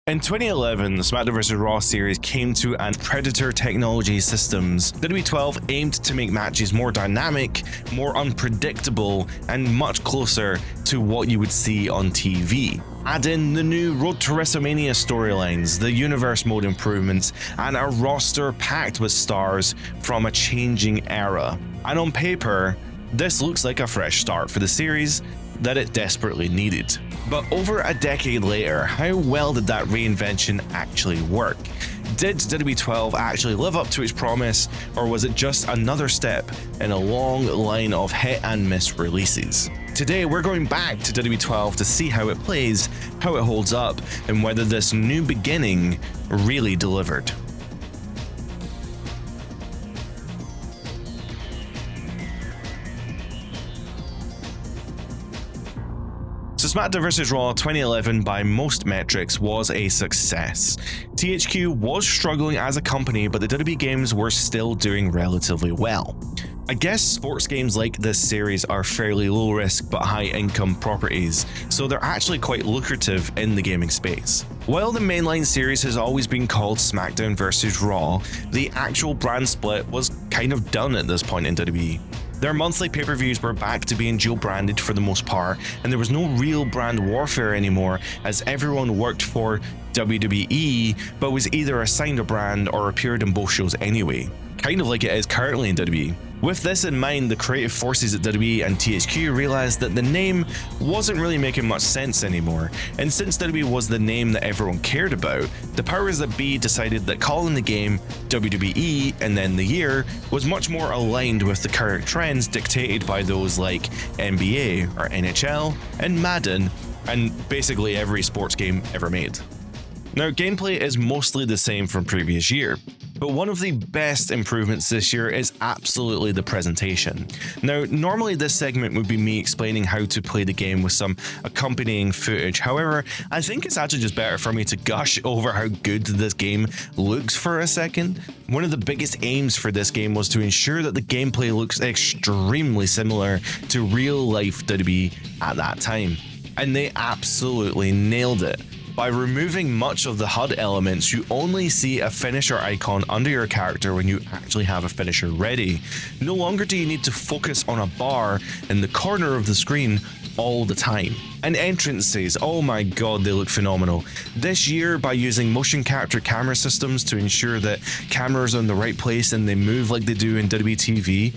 In 2011, the SmackDown vs. Raw series came to an Predator Technology Systems. WWE aimed to make matches more dynamic, more unpredictable, and much closer to what you would see on TV. Add in the new Road to WrestleMania storylines, the universe mode improvements, and a roster packed with stars from a changing era. And on paper, this looks like a fresh start for the series that it desperately needed. But over a decade later, how well did that reinvention actually work? Did WWE actually live up to its promise, or was it just another step in a long line of hit and miss releases? Today we're going back to WWE to see how it plays, how it holds up, and whether this new beginning really delivered. So SmackDown vs. Raw 2011 by most metrics was a success. THQ was struggling as a company, but the WWE games were still doing relatively well. I guess sports games like this series are fairly low risk but high income properties, so they're actually quite lucrative in the gaming space. While the mainline series has always been called SmackDown vs. Raw, the actual brand split was kind of done at this point in WWE. Their monthly pay-per-views were back to being dual-branded for the most part, and there was no real brand warfare anymore as everyone worked for WWE but was either assigned a brand or appeared in both shows anyway, kind of like it is currently in WWE. With this in mind, the creative forces at WWE and THQ realized that the name wasn't really making much sense anymore, and since WWE was the name that everyone cared about, the powers that be decided that calling the game WWE and then the year was much more aligned with the current trends dictated by those like NBA or NHL and Madden, and basically every sports game ever made. Now, gameplay is mostly the same from previous year, but one of the best improvements this year is absolutely the presentation. Now, normally this segment would be me explaining how to play the game with some accompanying footage. However, I think it's actually just better for me to gush over how good this game looks for a second. One of the biggest aims for this game was to ensure that the gameplay looks extremely similar to real-life WWE at that time, and they absolutely nailed it. By removing much of the HUD elements, you only see a finisher icon under your character when you actually have a finisher ready. No longer do you need to focus on a bar in the corner of the screen all the time. And entrances, oh my god, they look phenomenal. This year, by using motion capture camera systems to ensure that cameras are in the right place and they move like they do in WTV,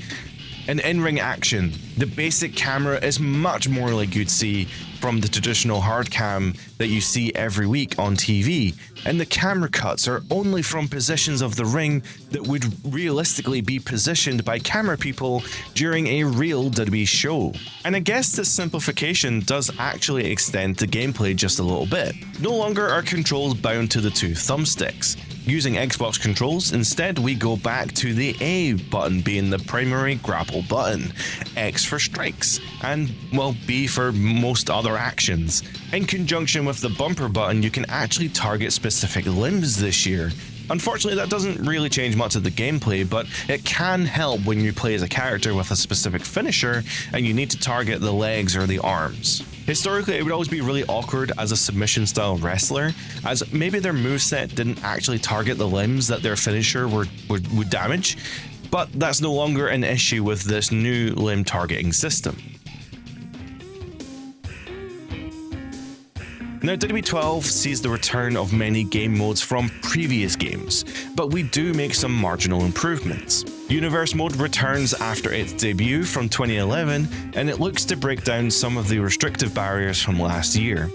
and in-ring action, the basic camera is much more like you'd see from the traditional hard cam that you see every week on TV, and the camera cuts are only from positions of the ring that would realistically be positioned by camera people during a real WWE show. And I guess this simplification does actually extend the gameplay just a little bit. No longer are controls bound to the two thumbsticks. Using Xbox controls, instead we go back to the A button being the primary grapple button, X for strikes, and well, B for most other actions. In conjunction with the bumper button, you can actually target specific limbs this year. Unfortunately, that doesn't really change much of the gameplay, but it can help when you play as a character with a specific finisher and you need to target the legs or the arms. Historically, it would always be really awkward as a submission-style wrestler, as maybe their moveset didn't actually target the limbs that their finisher would damage, but that's no longer an issue with this new limb targeting system. Now, WWE sees the return of many game modes from previous games, but we do make some marginal improvements. Universe mode returns after its debut from 2011, and it looks to break down some of the restrictive barriers from last year.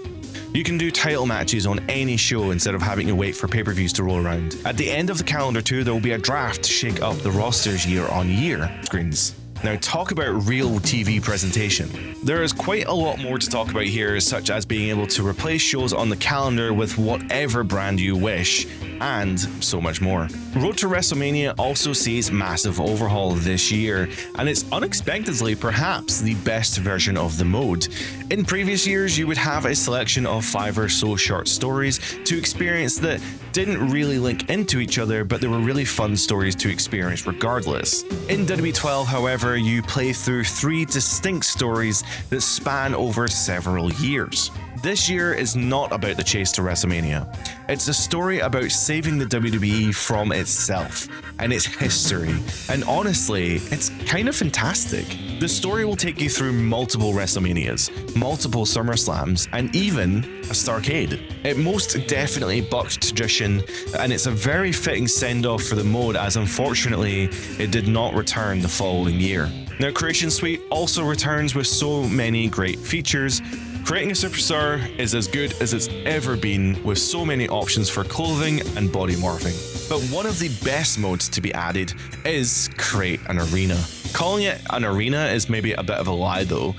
You can do title matches on any show instead of having to wait for pay-per-views to roll around. At the end of the calendar too, there will be a draft to shake up the rosters year on year screens. Now, talk about real TV presentation. There is quite a lot more to talk about here, such as being able to replace shows on the calendar with whatever brand you wish, and so much more. Road to WrestleMania also sees massive overhaul this year, and it's unexpectedly perhaps the best version of the mode. In previous years, you would have a selection of 5 or so short stories to experience that didn't really link into each other, but they were really fun stories to experience regardless. In WWE, however, you play through 3 distinct stories that span over several years. This year is not about the chase to WrestleMania. It's a story about saving the WWE from itself and its history, and honestly, it's kind of fantastic. The story will take you through multiple WrestleManias, multiple SummerSlams, and even a Starrcade. It most definitely bucked tradition, and it's a very fitting send-off for the mode, as unfortunately, it did not return the following year. Now, Creation Suite also returns with so many great features. Creating a superstar is as good as it's ever been, with so many options for clothing and body morphing. But one of the best modes to be added is Create an Arena. Calling it an arena is maybe a bit of a lie though.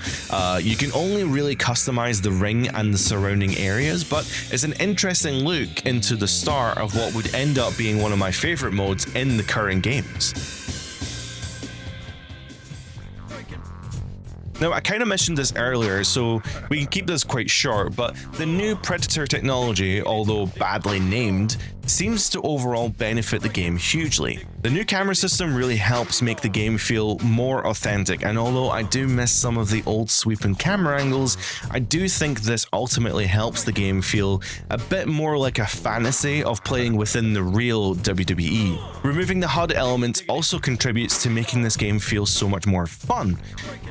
You can only really customize the ring and the surrounding areas, but it's an interesting look into the start of what would end up being one of my favorite modes in the current games. Now, I kind of mentioned this earlier, so we can keep this quite short, but the new Predator technology, although badly named, seems to overall benefit the game hugely. The new camera system really helps make the game feel more authentic, and although I do miss some of the old sweeping camera angles, I do think this ultimately helps the game feel a bit more like a fantasy of playing within the real WWE. Removing the HUD element also contributes to making this game feel so much more fun.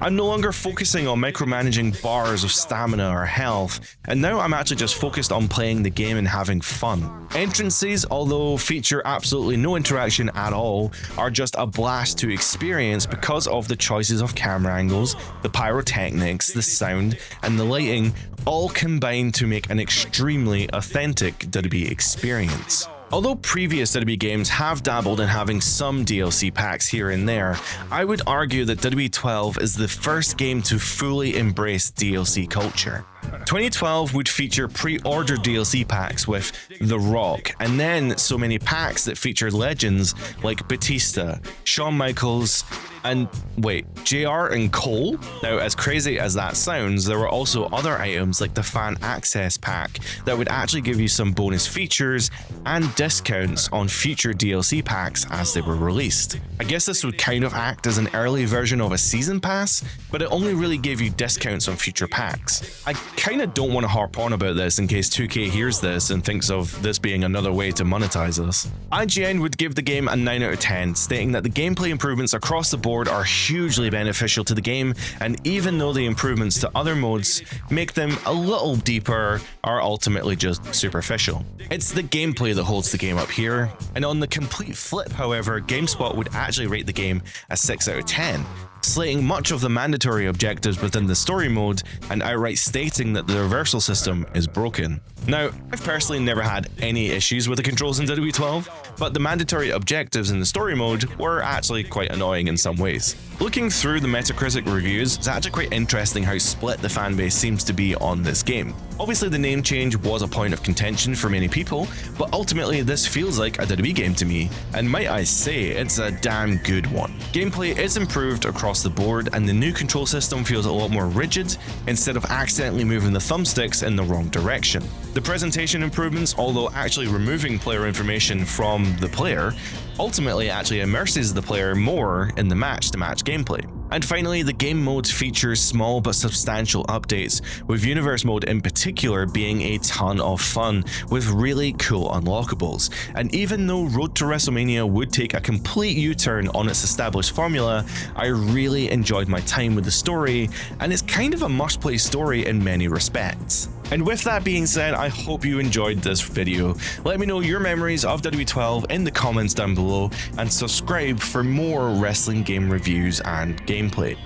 I'm no longer focusing on micromanaging bars of stamina or health, and now I'm actually just focused on playing the game and having fun. Entrances, although feature absolutely no interaction at all, are just a blast to experience because of the choices of camera angles, the pyrotechnics, the sound, and the lighting all combine to make an extremely authentic WWE experience. Although previous WWE games have dabbled in having some DLC packs here and there, I would argue that WWE 12 is the first game to fully embrace DLC culture. 2012 would feature pre-order DLC packs with The Rock, and then so many packs that featured legends like Batista, Shawn Michaels, and wait, JR and Cole? Now, as crazy as that sounds, there were also other items like the Fan Access Pack that would actually give you some bonus features and discounts on future DLC packs as they were released. I guess this would kind of act as an early version of a season pass, but it only really gave you discounts on future packs. I kind of don't want to harp on about this in case 2K hears this and thinks of this being another way to monetize us. IGN would give the game a 9 out of 10, stating that the gameplay improvements across the board are hugely beneficial to the game, and even though the improvements to other modes make them a little deeper, are ultimately just superficial. It's the gameplay that holds the game up here, and on the complete flip, however, GameSpot would actually rate the game a 6 out of 10. Slating much of the mandatory objectives within the story mode and outright stating that the reversal system is broken. Now, I've personally never had any issues with the controls in WWE 12, but the mandatory objectives in the story mode were actually quite annoying in some ways. Looking through the Metacritic reviews, it's actually quite interesting how split the fanbase seems to be on this game. Obviously, the name change was a point of contention for many people, but ultimately this feels like a WWE game to me, and might I say, it's a damn good one. Gameplay is improved across the board, and the new control system feels a lot more rigid instead of accidentally moving the thumbsticks in the wrong direction. The presentation improvements, although actually removing player information from the player, ultimately actually immerses the player more in the match-to-match gameplay. And finally, the game mode features small but substantial updates, with Universe mode in particular being a ton of fun with really cool unlockables. And even though Road to WrestleMania would take a complete U-turn on its established formula, I really enjoyed my time with the story, and it's kind of a must-play story in many respects. And with that being said, I hope you enjoyed this video. Let me know your memories of WWE 12 in the comments down below, and subscribe for more wrestling game reviews and gameplay.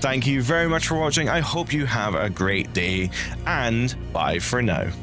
Thank you very much for watching. I hope you have a great day, and bye for now.